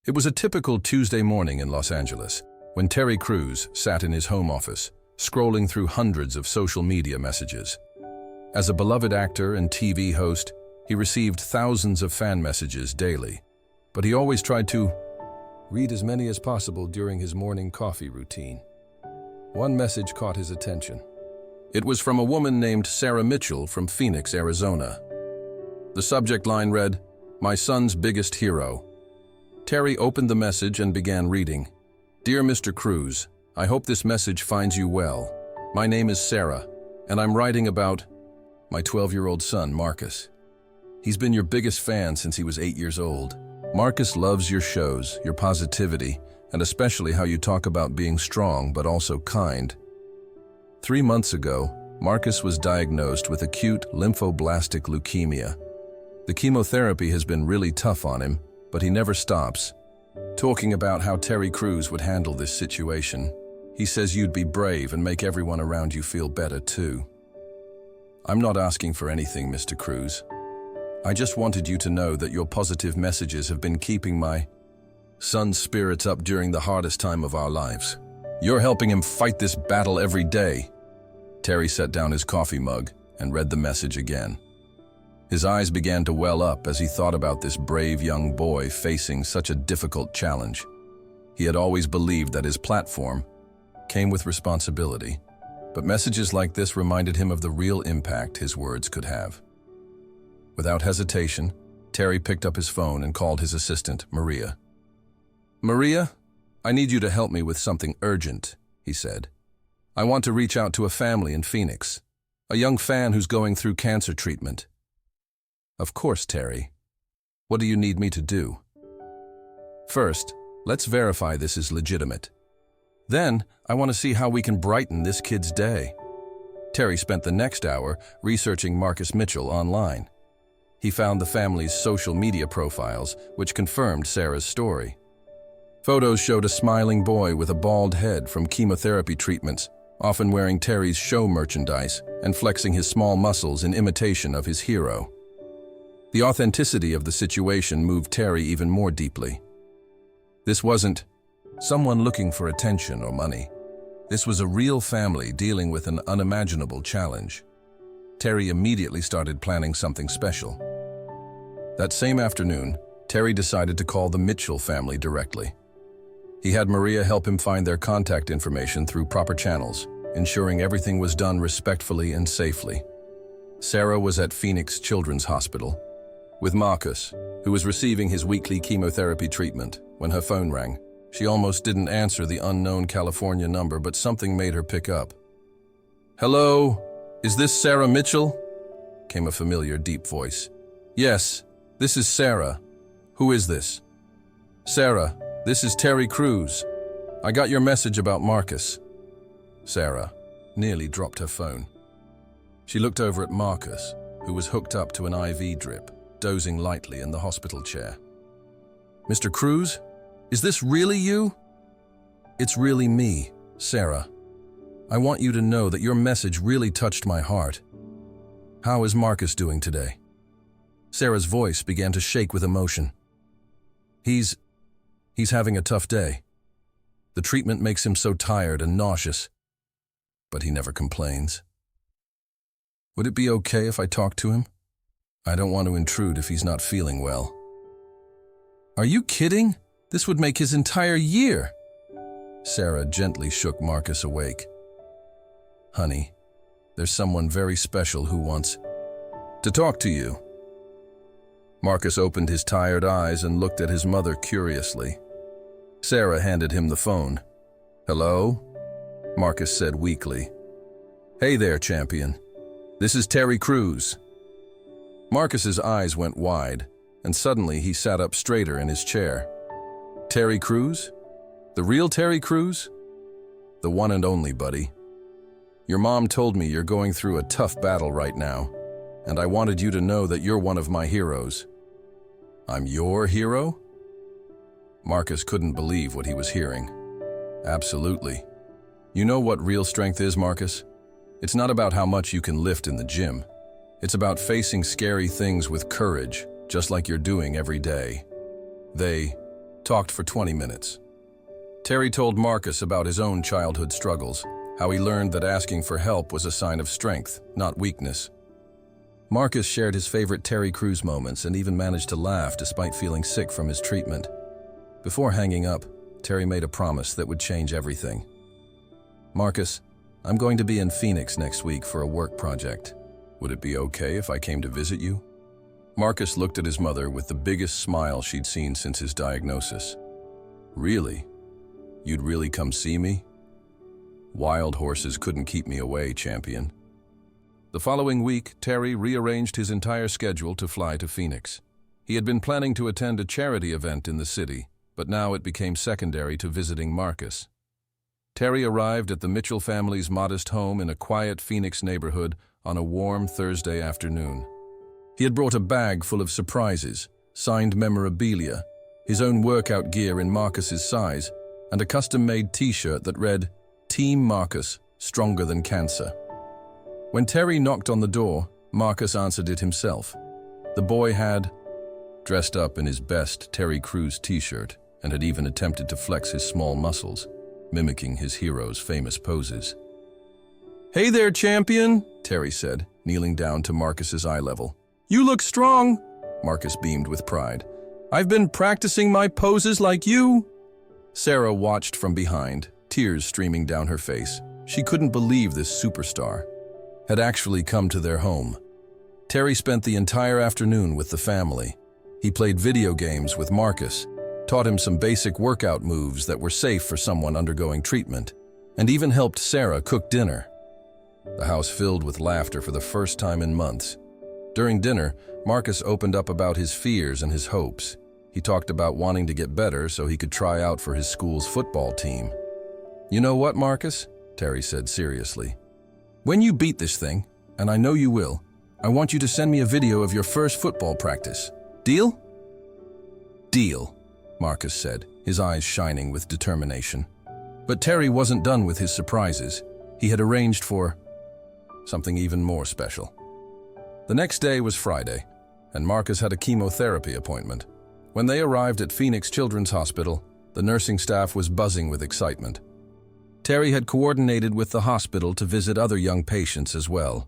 It was a typical Tuesday morning in Los Angeles when Terry Crews sat in his home office, scrolling through hundreds of social media messages. As a beloved actor and TV host, he received thousands of fan messages daily, but he always tried to read as many as possible during his morning coffee routine. One message caught his attention. It was from a woman named Sarah Mitchell from Phoenix, Arizona. The subject line read, "My son's biggest hero." Terry opened the message and began reading. "Dear Mr. Crews, I hope this message finds you well. My name is Sarah, and I'm writing about my 12-year-old son, Marcus. He's been your biggest fan since he was 8 years old. Marcus loves your shows, your positivity, and especially how you talk about being strong but also kind. 3 months ago, Marcus was diagnosed with acute lymphoblastic leukemia. The chemotherapy has been really tough on him, but he never stops talking about how Terry Crews would handle this situation. He says you'd be brave and make everyone around you feel better too. I'm not asking for anything, Mr. Crews. I just wanted you to know that your positive messages have been keeping my son's spirits up during the hardest time of our lives. You're helping him fight this battle every day." Terry set down his coffee mug and read the message again. His eyes began to well up as he thought about this brave young boy facing such a difficult challenge. He had always believed that his platform came with responsibility, but messages like this reminded him of the real impact his words could have. Without hesitation, Terry picked up his phone and called his assistant, Maria. "Maria, I need you to help me with something urgent," he said. "I want to reach out to a family in Phoenix, a young fan who's going through cancer treatment." "Of course, Terry. What do you need me to do?" "First, let's verify this is legitimate. Then, I want to see how we can brighten this kid's day." Terry spent the next hour researching Marcus Mitchell online. He found the family's social media profiles, which confirmed Sarah's story. Photos showed a smiling boy with a bald head from chemotherapy treatments, often wearing Terry's show merchandise and flexing his small muscles in imitation of his hero. The authenticity of the situation moved Terry even more deeply. This wasn't someone looking for attention or money. This was a real family dealing with an unimaginable challenge. Terry immediately started planning something special. That same afternoon, Terry decided to call the Mitchell family directly. He had Maria help him find their contact information through proper channels, ensuring everything was done respectfully and safely. Sarah was at Phoenix Children's Hospital with Marcus, who was receiving his weekly chemotherapy treatment, when her phone rang. She almost didn't answer the unknown California number, but something made her pick up. "Hello? Is this Sarah Mitchell?" came a familiar, deep voice. "Yes, this is Sarah. Who is this?" "Sarah, this is Terry Crews. I got your message about Marcus." Sarah nearly dropped her phone. She looked over at Marcus, who was hooked up to an IV drip, dozing lightly in the hospital chair. "Mr. Crews, is this really you?" "It's really me, Sarah. I want you to know that your message really touched my heart. How is Marcus doing today?" Sarah's voice began to shake with emotion. He's having a tough day. The treatment makes him so tired and nauseous, but he never complains. Would it be okay if I talk to him? I don't want to intrude if he's not feeling well." "Are you kidding? This would make his entire year." Sarah gently shook Marcus awake. "Honey, there's someone very special who wants to talk to you." Marcus opened his tired eyes and looked at his mother curiously. Sarah handed him the phone. "Hello?" Marcus said weakly. "Hey there, champion. This is Terry Crews." Marcus's eyes went wide, and suddenly he sat up straighter in his chair. "Terry Crews? The real Terry Crews?" "The one and only, buddy. Your mom told me you're going through a tough battle right now, and I wanted you to know that you're one of my heroes." "I'm your hero?" Marcus couldn't believe what he was hearing. "Absolutely. You know what real strength is, Marcus? It's not about how much you can lift in the gym. It's about facing scary things with courage, just like you're doing every day. talked for 20 minutes. Terry told Marcus about his own childhood struggles, how he learned that asking for help was a sign of strength, not weakness. Marcus shared his favorite Terry Crews moments and even managed to laugh despite feeling sick from his treatment. Before hanging up, Terry made a promise that would change everything. "Marcus, I'm going to be in Phoenix next week for a work project. Would it be okay if I came to visit you?" Marcus looked at his mother with the biggest smile she'd seen since his diagnosis. "Really? You'd really come see me?" "Wild horses couldn't keep me away, champion." The following week, Terry rearranged his entire schedule to fly to Phoenix. He had been planning to attend a charity event in the city, but now it became secondary to visiting Marcus. Terry arrived at the Mitchell family's modest home in a quiet Phoenix neighborhood on a warm Thursday afternoon. He had brought a bag full of surprises, signed memorabilia, his own workout gear in Marcus's size, and a custom-made t-shirt that read, "Team Marcus, stronger than cancer." When Terry knocked on the door, Marcus answered it himself. The boy had dressed up in his best Terry Crews t-shirt and had even attempted to flex his small muscles, mimicking his hero's famous poses. "Hey there, champion," Terry said, kneeling down to Marcus's eye level. "You look strong," Marcus beamed with pride. "I've been practicing my poses like you." Sarah watched from behind, tears streaming down her face. She couldn't believe this superstar had actually come to their home. Terry spent the entire afternoon with the family. He played video games with Marcus, taught him some basic workout moves that were safe for someone undergoing treatment, and even helped Sarah cook dinner. The house filled with laughter for the first time in months. During dinner, Marcus opened up about his fears and his hopes. He talked about wanting to get better so he could try out for his school's football team. "You know what, Marcus?" Terry said seriously. "When you beat this thing, and I know you will, I want you to send me a video of your first football practice. Deal?" "Deal," Marcus said, his eyes shining with determination. But Terry wasn't done with his surprises. He had arranged for something even more special. The next day was Friday, and Marcus had a chemotherapy appointment. When they arrived at Phoenix Children's Hospital, the nursing staff was buzzing with excitement. Terry had coordinated with the hospital to visit other young patients as well.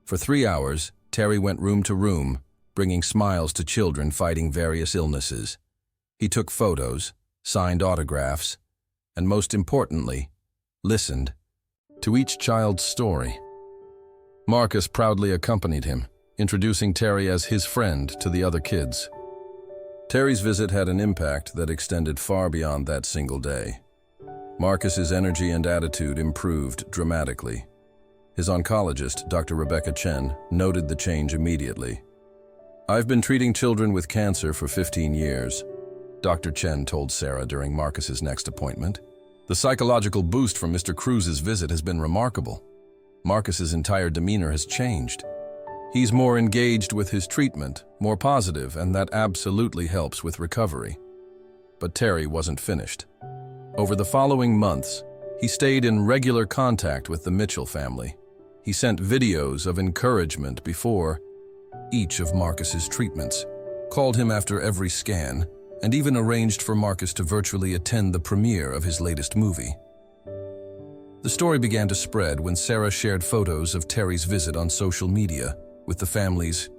For 3 hours, Terry went room to room, bringing smiles to children fighting various illnesses. He took photos, signed autographs, and most importantly, listened to each child's story. Marcus proudly accompanied him, introducing Terry as his friend to the other kids. Terry's visit had an impact that extended far beyond that single day. Marcus's energy and attitude improved dramatically. His oncologist, Dr. Rebecca Chen, noted the change immediately. "I've been treating children with cancer for 15 years, Dr. Chen told Sarah during Marcus's next appointment. "The psychological boost from Mr. Cruz's visit has been remarkable. Marcus's entire demeanor has changed. He's more engaged with his treatment, more positive, and that absolutely helps with recovery." But Terry wasn't finished. Over the following months, he stayed in regular contact with the Mitchell family. He sent videos of encouragement before each of Marcus's treatments, called him after every scan, and even arranged for Marcus to virtually attend the premiere of his latest movie. The story began to spread when Sarah shared photos of Terry's visit on social media with the family's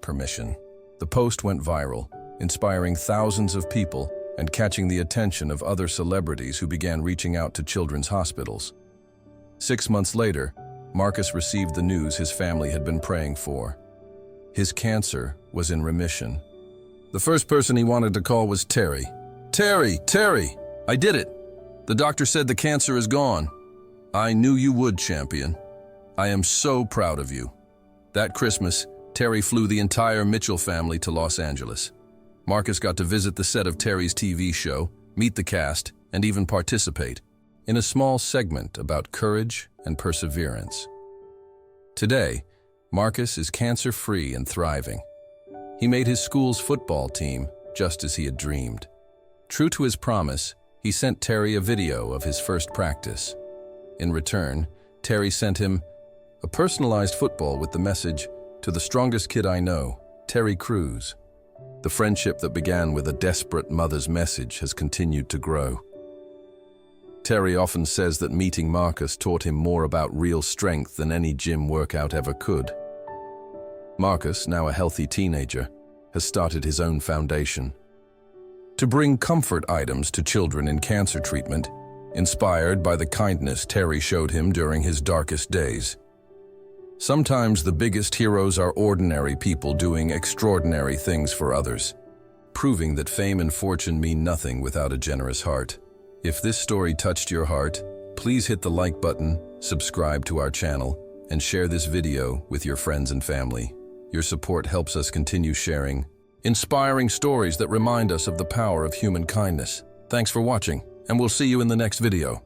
permission. The post went viral, inspiring thousands of people and catching the attention of other celebrities who began reaching out to children's hospitals. 6 months later, Marcus received the news his family had been praying for. His cancer was in remission. The first person he wanted to call was Terry. Terry, I did it. The doctor said the cancer is gone. I knew you would, champion. I am so proud of you." That Christmas, Terry flew the entire Mitchell family to Los Angeles. Marcus got to visit the set of Terry's TV show, meet the cast, and even participate in a small segment about courage and perseverance. Today, Marcus is cancer-free and thriving. He made his school's football team just as he had dreamed. True to his promise, he sent Terry a video of his first practice. In return, Terry sent him a personalized football with the message, "To the strongest kid I know, Terry Crews." The friendship that began with a desperate mother's message has continued to grow. Terry often says that meeting Marcus taught him more about real strength than any gym workout ever could. Marcus, now a healthy teenager, has started his own foundation to bring comfort items to children in cancer treatment, inspired by the kindness Terry showed him during his darkest days. Sometimes the biggest heroes are ordinary people doing extraordinary things for others, proving that fame and fortune mean nothing without a generous heart. If this story touched your heart, please hit the like button, subscribe to our channel, and share this video with your friends and family. Your support helps us continue sharing inspiring stories that remind us of the power of human kindness. Thanks for watching, and we'll see you in the next video.